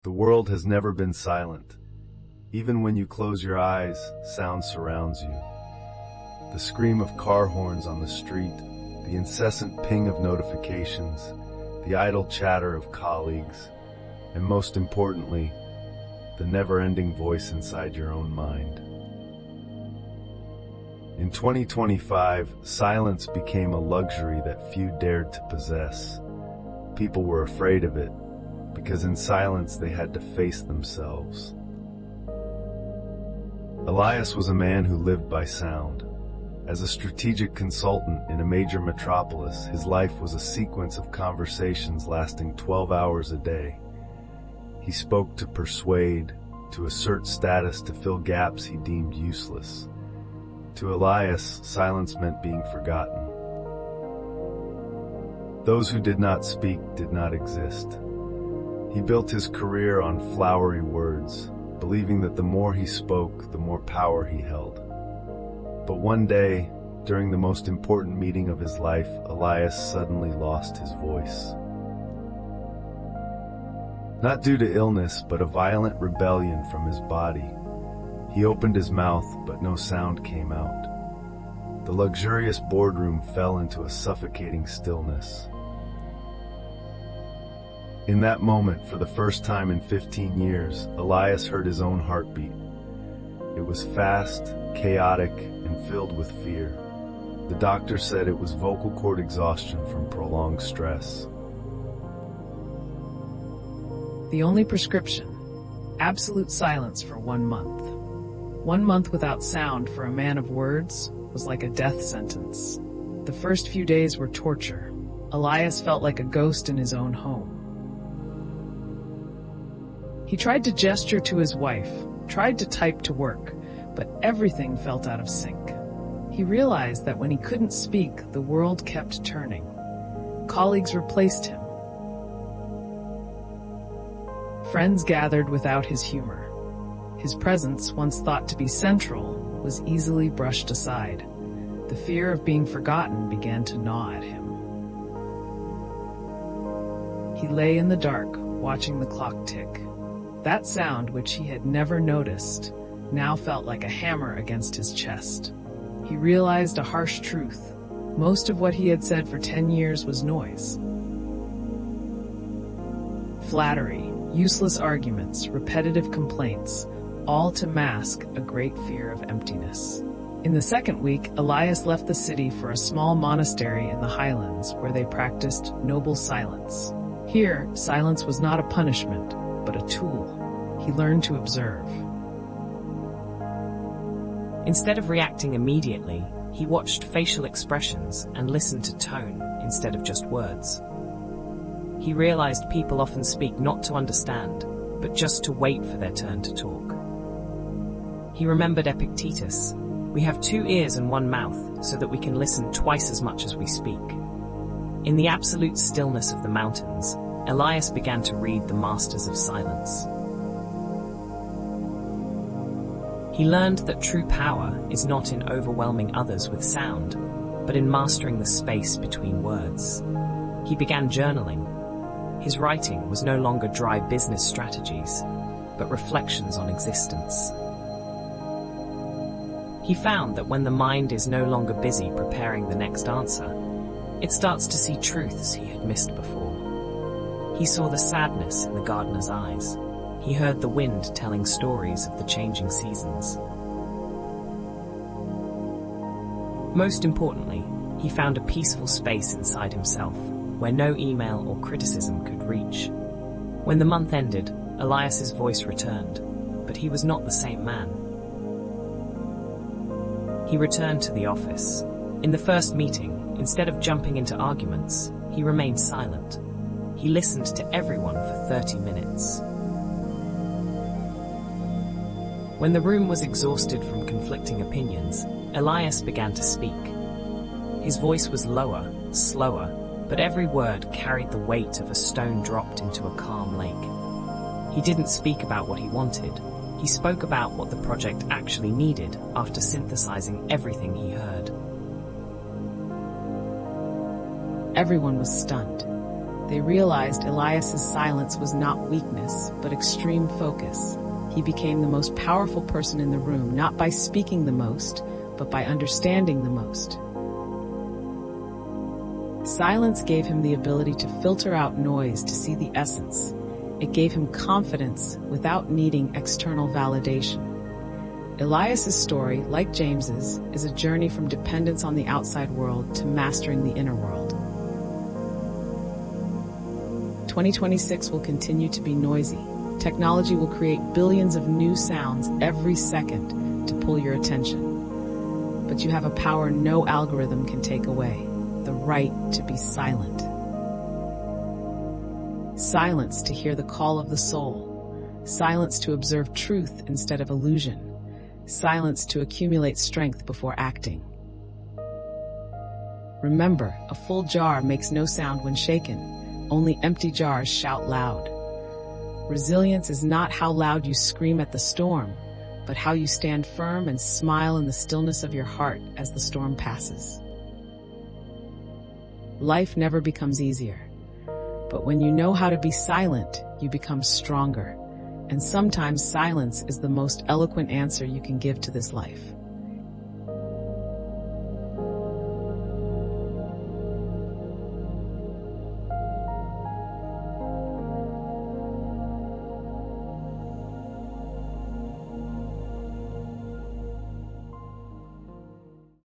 The world has never been silent. Even when you close your eyes, sound surrounds you. The scream of car horns on the street, the incessant ping of notifications, the idle chatter of colleagues, and most importantly, the never-ending voice inside your own mind. In 2025, silence became a luxury that few dared to possess. People were afraid of it, because in silence they had to face themselves. Elias was a man who lived by sound. As a strategic consultant in a major metropolis, his life was a sequence of conversations lasting 12 hours a day. He spoke to persuade, to assert status, to fill gaps he deemed useless. To Elias, silence meant being forgotten. Those who did not speak did not exist. He built his career on flowery words, believing that the more he spoke, the more power he held. But one day, during the most important meeting of his life, Elias suddenly lost his voice. Not due to illness, but a violent rebellion from his body. He opened his mouth, but no sound came out. The luxurious boardroom fell into a suffocating stillness. In that moment, for the first time in 15 years, Elias heard his own heartbeat. It was fast, chaotic, and filled with fear. The doctor said it was vocal cord exhaustion from prolonged stress. The only prescription: absolute silence for 1 month. 1 month without sound for a man of words was like a death sentence. The first few days were torture. Elias felt like a ghost in his own home. He tried to gesture to his wife, tried to type to work, but everything felt out of sync. He realized that when he couldn't speak, the world kept turning. Colleagues replaced him. Friends gathered without his humor. His presence, once thought to be central, was easily brushed aside. The fear of being forgotten began to gnaw at him. He lay in the dark, watching the clock tick. That sound, which he had never noticed, now felt like a hammer against his chest. He realized a harsh truth. Most of what he had said for 10 years was noise. Flattery, useless arguments, repetitive complaints, all to mask a great fear of emptiness. In the second week, Elias left the city for a small monastery in the highlands where they practiced noble silence. Here, silence was not a punishment, but a tool. He learned to observe. Instead of reacting immediately, he watched facial expressions and listened to tone instead of just words. He realized people often speak not to understand, but just to wait for their turn to talk. He remembered Epictetus: "We have 2 ears and 1 mouth, so that we can listen twice as much as we speak." In the absolute stillness of the mountains, Elias began to read the masters of silence. He learned that true power is not in overwhelming others with sound, but in mastering the space between words. He began journaling. His writing was no longer dry business strategies, but reflections on existence. He found that when the mind is no longer busy preparing the next answer, it starts to see truths he had missed before. He saw the sadness in the gardener's eyes. He heard the wind telling stories of the changing seasons. Most importantly, he found a peaceful space inside himself, where no email or criticism could reach. When the month ended, Elias's voice returned, but he was not the same man. He returned to the office. In the first meeting, instead of jumping into arguments, he remained silent. He listened to everyone for 30 minutes. When the room was exhausted from conflicting opinions, Elias began to speak. His voice was lower, slower, but every word carried the weight of a stone dropped into a calm lake. He didn't speak about what he wanted. He spoke about what the project actually needed after synthesizing everything he heard. Everyone was stunned. They realized Elias's silence was not weakness, but extreme focus. He became the most powerful person in the room, not by speaking the most, but by understanding the most. Silence gave him the ability to filter out noise to see the essence. It gave him confidence without needing external validation. Elias's story, like James's, is a journey from dependence on the outside world to mastering the inner world. 2026 will continue to be noisy. Technology will create billions of new sounds every second to pull your attention. But you have a power no algorithm can take away: the right to be silent. Silence to hear the call of the soul. Silence to observe truth instead of illusion. Silence to accumulate strength before acting. Remember, a full jar makes no sound when shaken. Only empty jars shout loud. Resilience is not how loud you scream at the storm, but how you stand firm and smile in the stillness of your heart as the storm passes. Life never becomes easier, but when you know how to be silent, you become stronger. And sometimes silence is the most eloquent answer you can give to this life.